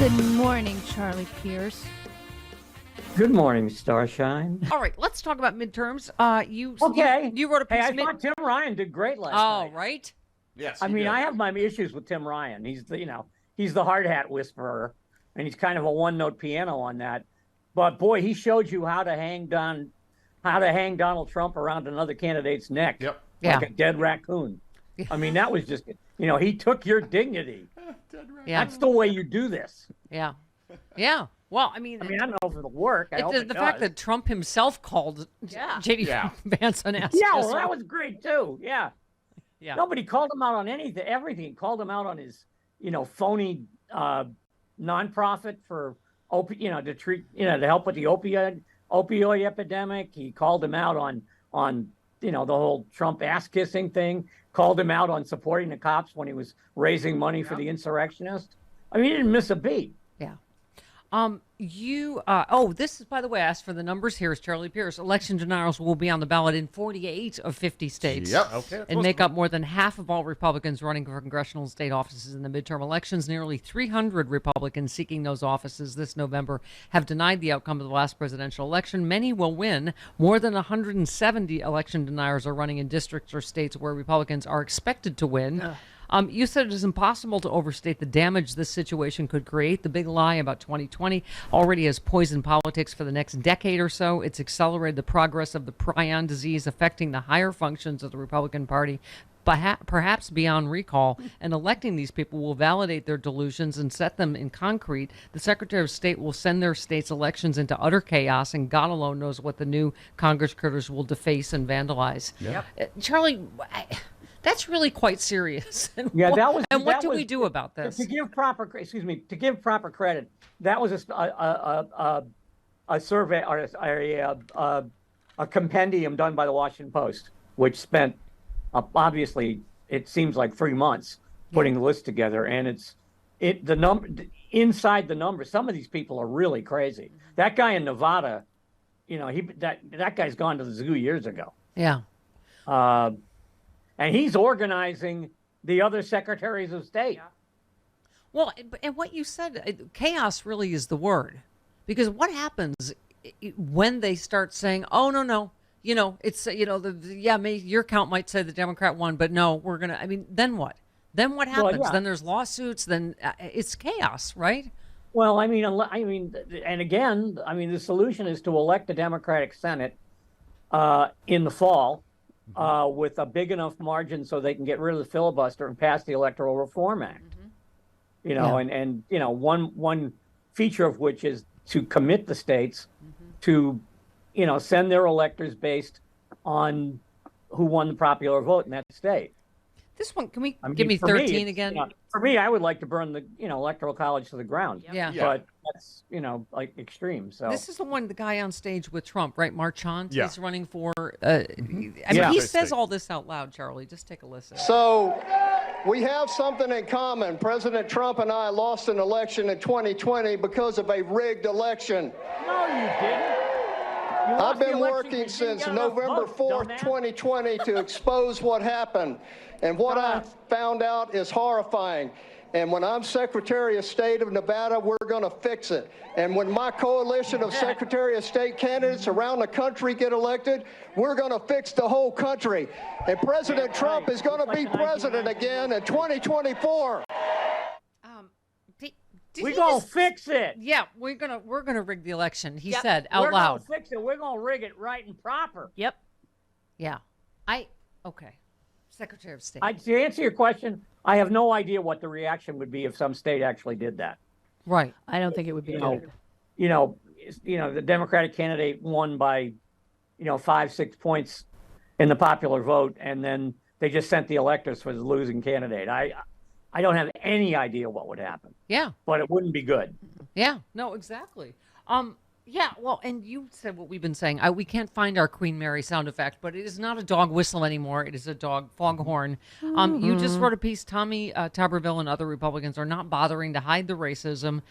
Good morning, Charlie Pierce. Good morning, Starshine. All right, let's talk about midterms. You wrote a piece. Hey, I thought Tim Ryan did great last night. Oh, right. Yes. I mean, I have my issues with Tim Ryan. He's the hard hat whisperer, and he's kind of a one-note piano on that. But boy, he showed you how to hang Donald Trump around another candidate's neck, like a dead raccoon. I mean, that was just, he took your dignity. Yeah. That's the way you do this. Yeah. Yeah. Well, I mean, I don't know if it'll work. I hope the fact that Trump himself called J.D. Vance an ass. Yeah, well, that was great too. Yeah. Yeah. Nobody called him out on everything. He called him out on his, phony nonprofit for to treat, to help with the opioid epidemic. He called him out on the whole Trump ass kissing thing. Called him out on supporting the cops when he was raising money for the insurrectionists. I mean, he didn't miss a beat. Yeah. This is, by the way, I asked for the numbers here. Is Charlie Pierce. Election denials will be on the ballot in 48 of 50 states. Yep. Okay. And make up more than half of all Republicans running for congressional and state offices in the midterm elections. Nearly 300 Republicans seeking those offices this November have denied the outcome of the last presidential election. Many will win. More than 170 election deniers are running in districts or states where Republicans are expected to win. You said it is impossible to overstate the damage this situation could create. The big lie about 2020 already has poisoned politics for the next decade or so. It's accelerated the progress of the prion disease affecting the higher functions of the Republican Party, perhaps beyond recall. And electing these people will validate their delusions and set them in concrete. The Secretary of State will send their state's elections into utter chaos, and God alone knows what the new Congress critters will deface and vandalize. Yep. Charlie, that's really quite serious. What do we do about this? To give proper credit, that was a survey or a compendium done by the Washington Post, which spent obviously it seems like 3 months putting the list together, and inside the numbers. Some of these people are really crazy. That guy in Nevada, that guy's gone to the zoo years ago. Yeah. And he's organizing the other secretaries of state. Well, and what you said, chaos really is the word. Because what happens when they start saying, oh, no, it's, your count might say the Democrat won, but no, we're going to, then what? Then what happens? Well, Then there's lawsuits, then it's chaos, right? Well, and again, the solution is to elect a Democratic Senate in the fall. With a big enough margin so they can get rid of the filibuster and pass the Electoral Reform Act. And one feature of which is to commit the states to, send their electors based on who won the popular vote in that state. This one, can we give me 13 again? For me, I would like to burn the, Electoral College to the ground. Yeah. But that's, like extreme. So this is the guy on stage with Trump, right? Marchant is running for, he says all this out loud, Charlie. Just take a listen. So we have something in common. President Trump and I lost an election in 2020 because of a rigged election. No, you didn't. I've been working since November 4th, 2020 to expose what happened. And what I found out is horrifying. And when I'm Secretary of State of Nevada, we're going to fix it. And when my coalition of Secretary of State candidates around the country get elected, we're going to fix the whole country. And President Trump is going to be president again in 2024. We're gonna fix it. Yeah, we're gonna rig the election. He said out loud. We're gonna fix it. We're gonna rig it right and proper. Yep. Yeah. Okay. Secretary of State. To answer your question, I have no idea what the reaction would be if some state actually did that. Right. I don't think it would be good. The Democratic candidate won by, 5-6 points in the popular vote, and then they just sent the electors for the losing candidate. I don't have any idea what would happen. Yeah. But it wouldn't be good. Yeah. No, exactly. Yeah, well, and you said what we've been saying. We can't find our Queen Mary sound effect, but it is not a dog whistle anymore. It is a dog foghorn. You just wrote a piece, Tommy Tuberville and other Republicans are not bothering to hide the racism.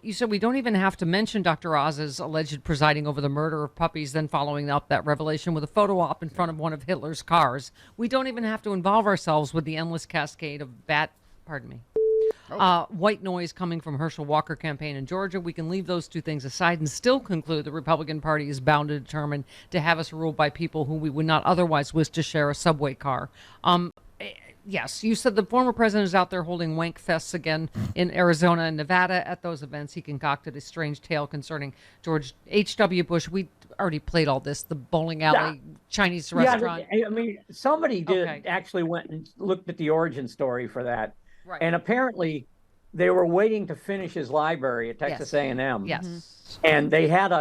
You said we don't even have to mention Dr. Oz's alleged presiding over the murder of puppies, then following up that revelation with a photo op in front of one of Hitler's cars. We don't even have to involve ourselves with the endless cascade of white noise coming from Herschel Walker campaign in Georgia. We can leave those two things aside and still conclude the Republican Party is bound and determined to have us ruled by people who we would not otherwise wish to share a subway car. Yes, you said the former president is out there holding wank fests again in Arizona and Nevada. At those events, he concocted a strange tale concerning George H.W. Bush. We already played all this, the bowling alley Chinese restaurant. Yeah, I mean, somebody actually went and looked at the origin story for that. Right. And apparently they were waiting to finish his library at Texas A&M. Yes. And they had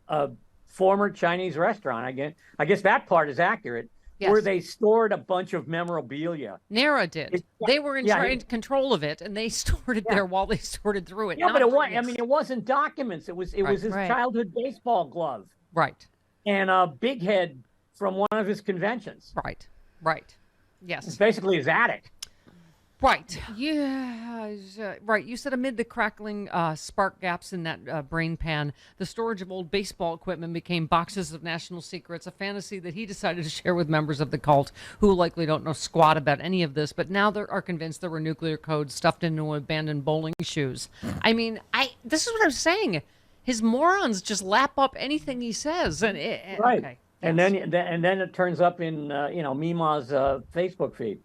a former Chinese restaurant. I guess that part is accurate. Yes. Where they stored a bunch of memorabilia. NARA did. They were in control of it, and they stored it there while they sorted through it. Yeah, but it wasn't documents. It was his childhood baseball glove. Right. And a big head from one of his conventions. Right. Yes. It's basically his attic. Right. Yeah. Right. You said amid the crackling spark gaps in that brain pan, the storage of old baseball equipment became boxes of national secrets, a fantasy that he decided to share with members of the cult who likely don't know squat about any of this, but now they are convinced there were nuclear codes stuffed into abandoned bowling shoes. I mean, this is what I'm saying. His morons just lap up anything he says. Right. Okay. And then it turns up in, Mima's Facebook feed.